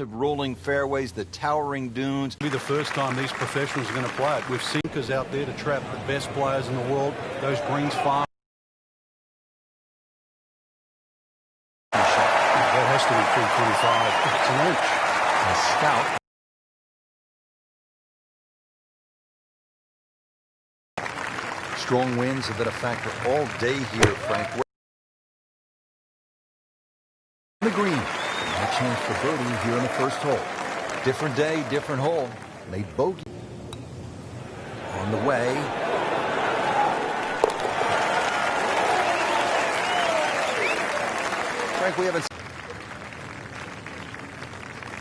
rolling fairways, the towering dunes. It'll be the first time these professionals are going to play it. With sinkers out there to trap the best players in the world. Those greens far. That has to be 325. It's an inch. A scout. Strong winds have been a factor all day here, Frank. The green. A chance for birdie here in the first hole. Different day, different hole. Made bogey. On the way. Frank, we haven't.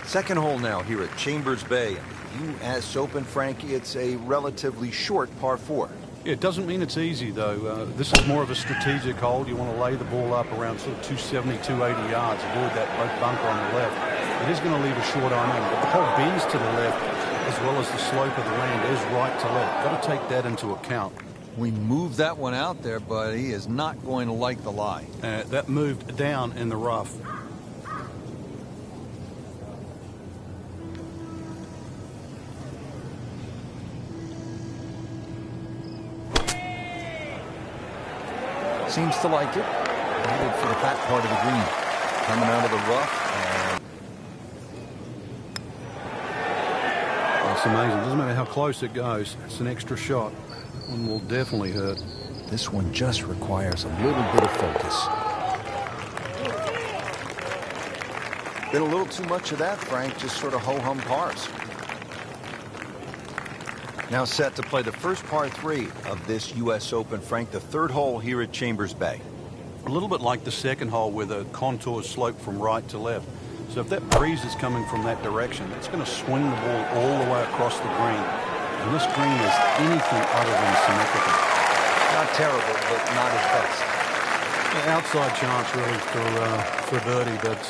Second hole now here at Chambers Bay. U.S. Open, Frank. It's a relatively short par 4. It doesn't mean it's easy, though. This is more of a strategic hole. You want to lay the ball up around sort of 270, 280 yards. Avoid that bunker on the left. It is going to leave a short iron in, but the hole bends to the left as well as the slope of the land is right to left. Got to take that into account. We moved that one out there, but he is not going to like the lie. That moved down in the rough. Seems to like it. Headed for the fat part of the green. Coming out of the rough. That's amazing. Doesn't matter how close it goes. It's an extra shot. One will definitely hurt. This one just requires a little bit of focus. Been a little too much of that, Frank. Just sort of ho-hum pars. Now set to play the first par 3 of this U.S. Open, Frank, the third hole here at Chambers Bay. A little bit like the second hole where the contours slope from right to left. So if that breeze is coming from that direction, it's going to swing the ball all the way across the green. And this green is anything other than symmetrical. Not terrible, but not his best. Yeah, outside chance really for birdie, but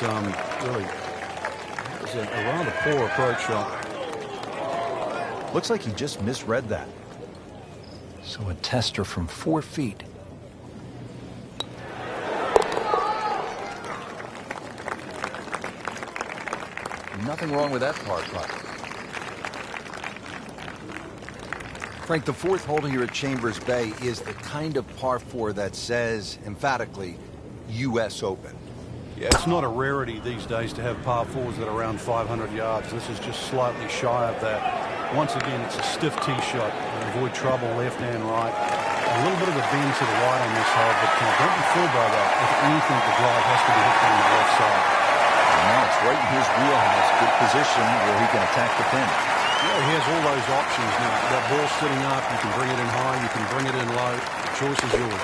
really it was a rather poor approach shot. Looks like he just misread that. So a tester from 4 feet. Nothing wrong with that par putt. Frank, the fourth hole here at Chambers Bay is the kind of par 4 that says emphatically U.S. Open. Yeah, it's not a rarity these days to have par 4s that are around 500 yards. This is just slightly shy of that. Once again, it's a stiff tee shot. Avoid trouble left and right. A little bit of a bend to the right on this hole, but don't be fooled by that. If anything, the drive has to be hit on the left side. And now it's right in his wheelhouse. Good position where he can attack the pin. Yeah, he has all those options now. That ball sitting up, you can bring it in high, you can bring it in low. The choice is yours.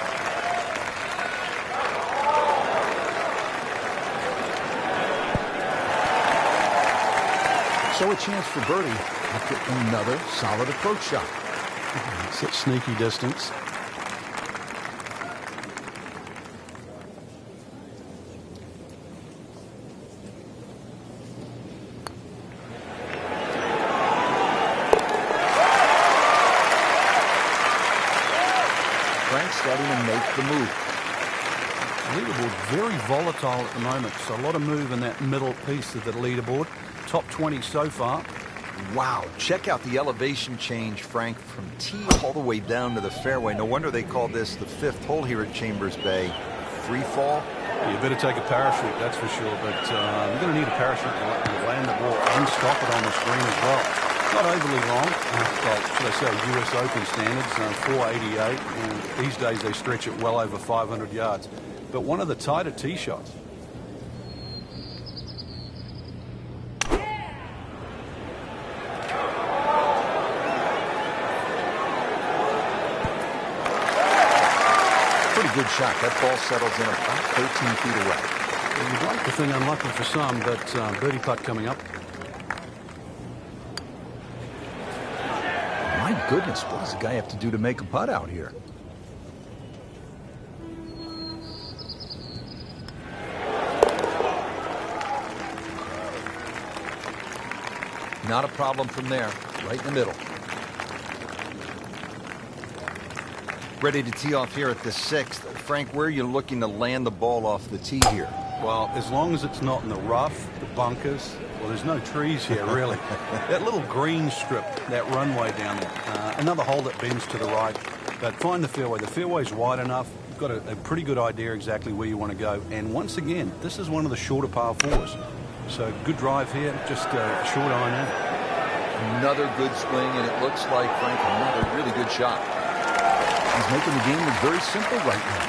So a chance for birdie after another solid approach shot. Such sneaky distance. Frank starting to make the move. Leaderboard very volatile at the moment, so a lot of move in that middle piece of the leaderboard. Top 20 so far. Wow, check out the elevation change, Frank, from tee all the way down to the fairway. No wonder they call this the fifth hole here at Chambers Bay. Free fall. You better take a parachute, that's for sure, but you're going to need a parachute to land the ball and stop it on the screen as well. Not overly long, well, should I say U.S. Open standards, 488, and these days they stretch it well over 500 yards. But one of the tighter tee shots. Good shot. That ball settles in about 13 feet away. Well, you'd like to think unlucky for some, but birdie putt coming up. My goodness, what does the guy have to do to make a putt out here? Not a problem from there. Right in the middle. Ready to tee off here at the sixth. Frank, where are you looking to land the ball off the tee here? Well, as long as it's not in the rough, the bunkers. Well, there's no trees here, really. That little green strip, that runway down there. Another hole that bends to the right. But find the fairway. The fairway's wide enough. You've got a pretty good idea exactly where you want to go. And once again, this is one of the shorter par fours. So good drive here, just a short iron in. Another good swing, and it looks like, Frank, another really good shot. He's making the game look very simple right now.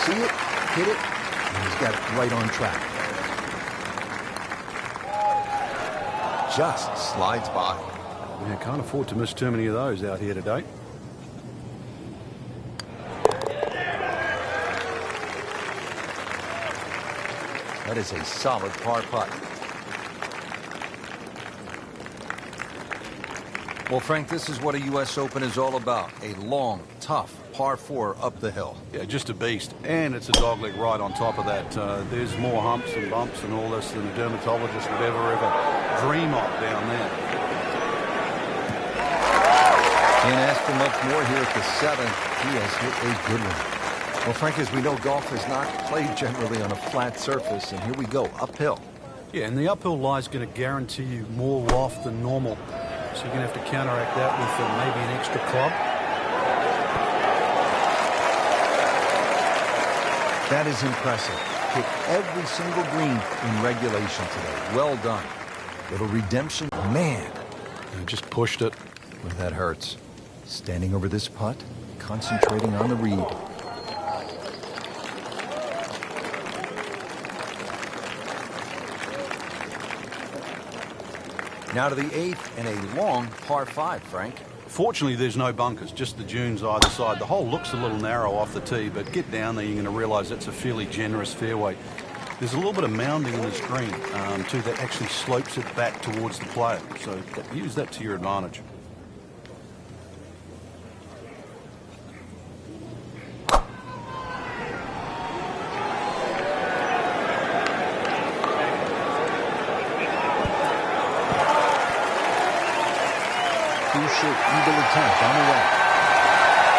See it, hit it, and he's got it right on track. Just slides by. Yeah, can't afford to miss too many of those out here today. That is a solid par putt. Well, Frank, this is what a U.S. Open is all about. A long, tough par 4 up the hill. Yeah, just a beast. And it's a dogleg ride on top of that. There's more humps and bumps and all this than a dermatologist would ever dream of down there. Can't ask for much more here at the 7th. He has hit a good one. Well, Frank, as we know, golf is not played generally on a flat surface, and here we go, uphill. Yeah, and the uphill lie is going to guarantee you more loft than normal. So you're going to have to counteract that with maybe an extra club. That is impressive. Hit every single green in regulation today. Well done. Little redemption. Man. Just pushed it. Well, that hurts. Standing over this putt, concentrating on the read. Now to the 8th and a long par 5, Frank. Fortunately, there's no bunkers, just the dunes either side. The hole looks a little narrow off the tee, but get down there, you're going to realize that's a fairly generous fairway. There's a little bit of mounding in this green, too, that actually slopes it back towards the player. So use that to your advantage. Crucial eagle attempt on the way.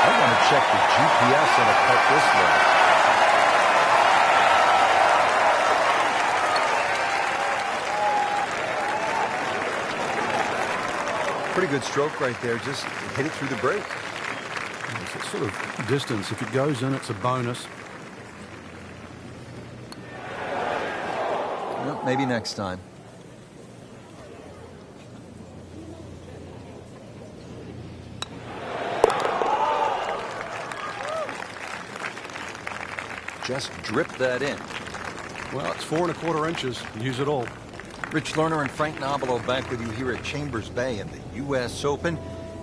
I want to check the GPS on a putt this way. Pretty good stroke right there. Just hit it through the break. It's a sort of distance. If it goes in, it's a bonus. Well, maybe next time. Just drip that in. Well, it's 4 1/4 inches. Use it all. Rich Lerner and Frank Nobilo back with you here at Chambers Bay in the U.S. Open.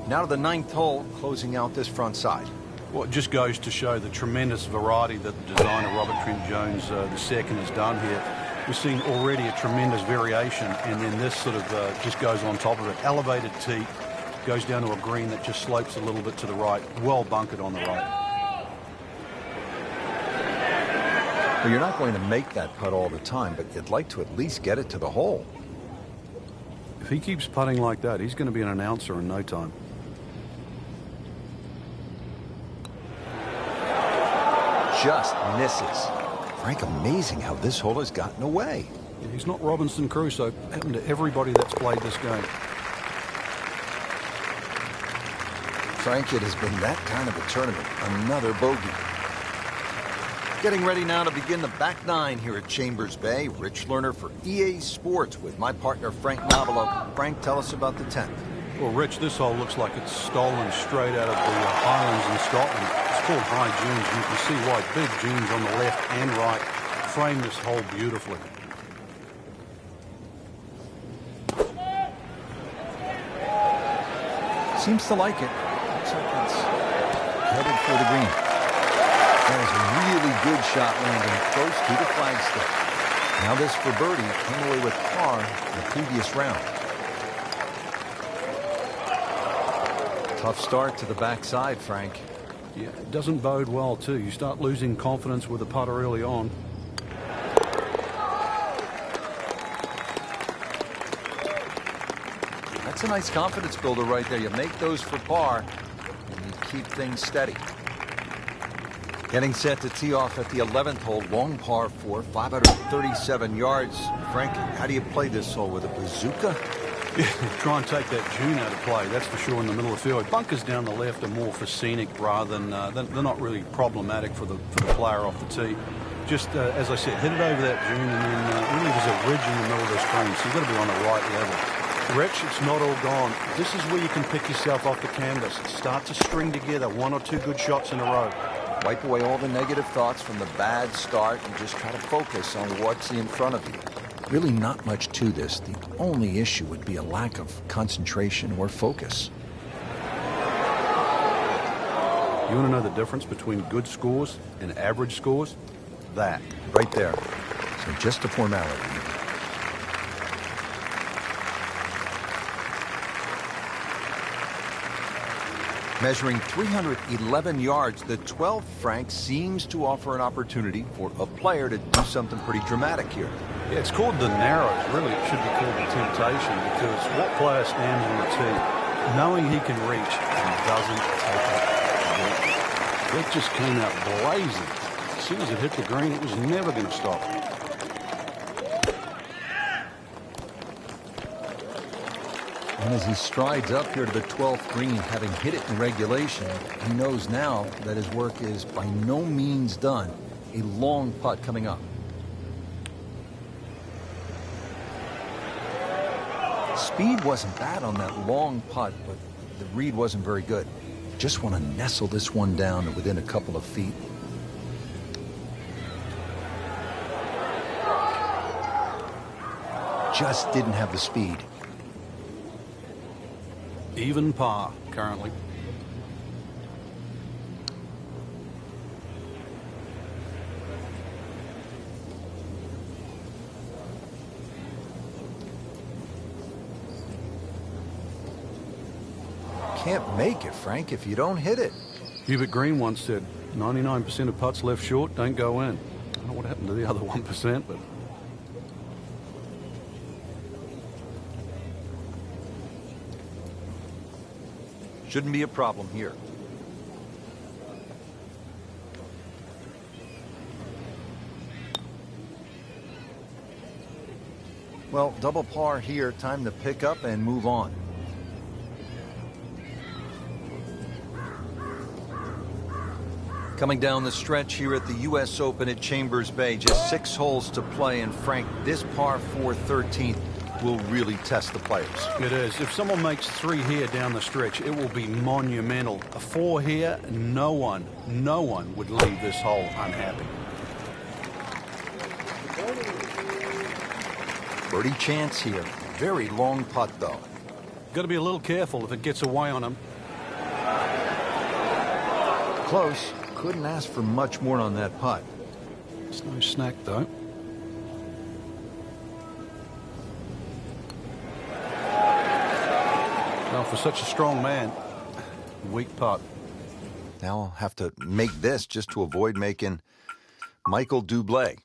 Now to the 9th hole, closing out this front side. Well, it just goes to show the tremendous variety that the designer Robert Trent Jones II has done here. We've seen already a tremendous variation, and then this sort of just goes on top of it. Elevated tee, goes down to a green that just slopes a little bit to the right. Well bunkered on the right. Well, you're not going to make that putt all the time, but you'd like to at least get it to the hole. If he keeps putting like that, he's going to be an announcer in no time. Just misses. Frank, amazing how this hole has gotten away. Yeah, he's not Robinson Crusoe. Happened to everybody that's played this game. Frank, it has been that kind of a tournament. Another bogey. Getting ready now to begin the back 9 here at Chambers Bay. Rich Lerner for EA Sports with my partner Frank Nobilo. Frank, tell us about the 10th. Well, Rich, this hole looks like it's stolen straight out of the Highlands in Scotland. It's called high dunes, and you can see why big dunes on the left and right frame this hole beautifully. Seems to like it. Looks like it's headed for the green. That is a really good shot landing close to the flagstick. Now this for birdie. Came away with par in the previous round. Tough start to the backside, Frank. Yeah, it doesn't bode well, too. You start losing confidence with the putter early on. That's a nice confidence builder right there. You make those for par, and you keep things steady. Getting set to tee off at the 11th hole, long par 4, 537 yards. Frank, how do you play this hole, with a bazooka? Yeah, try and take that June out of play, that's for sure, in the middle of the field. Bunkers down the left are more for scenic rather than, they're not really problematic for the player off the tee. Just, as I said, hit it over that June, and then really there's a ridge in the middle of the screen, so you've got to be on the right level. Rich, it's not all gone. This is where you can pick yourself off the canvas. Start to string together 1 or 2 good shots in a row. Wipe away all the negative thoughts from the bad start and just try to focus on what's in front of you. Really not much to this. The only issue would be a lack of concentration or focus. You want to know the difference between good scores and average scores? That. Right there. So just a formality. Measuring 311 yards, the 12th Frank seems to offer an opportunity for a player to do something pretty dramatic here. Yeah, it's called the narrows. Really, it should be called the temptation, because what player stands on the tee knowing he can reach and doesn't take it? It just came out blazing. As soon as it hit the green, it was never going to stop. And as he strides up here to the 12th green, having hit it in regulation, he knows now that his work is by no means done. A long putt coming up. Speed wasn't bad on that long putt, but the read wasn't very good. Just want to nestle this one down to within a couple of feet. Just didn't have the speed. Even par currently. Can't make it, Frank, if you don't hit it. Hubert Green once said, 99% of putts left short don't go in. I don't know what happened to the other 1%, but... Shouldn't be a problem here. Well, double par here. Time to pick up and move on. Coming down the stretch here at the U.S. Open at Chambers Bay. Just 6 holes to play. And Frank, this par 4 13th will really test the players. It is. If someone makes 3 here down the stretch, it will be monumental. A 4 here, no one would leave this hole unhappy. Birdie chance here. Very long putt, though. Got to be a little careful if it gets away on him. Close. Couldn't ask for much more on that putt. It's no snack, though. Well, for such a strong man, weak putt. Now I'll have to make this just to avoid making Michael Dublé.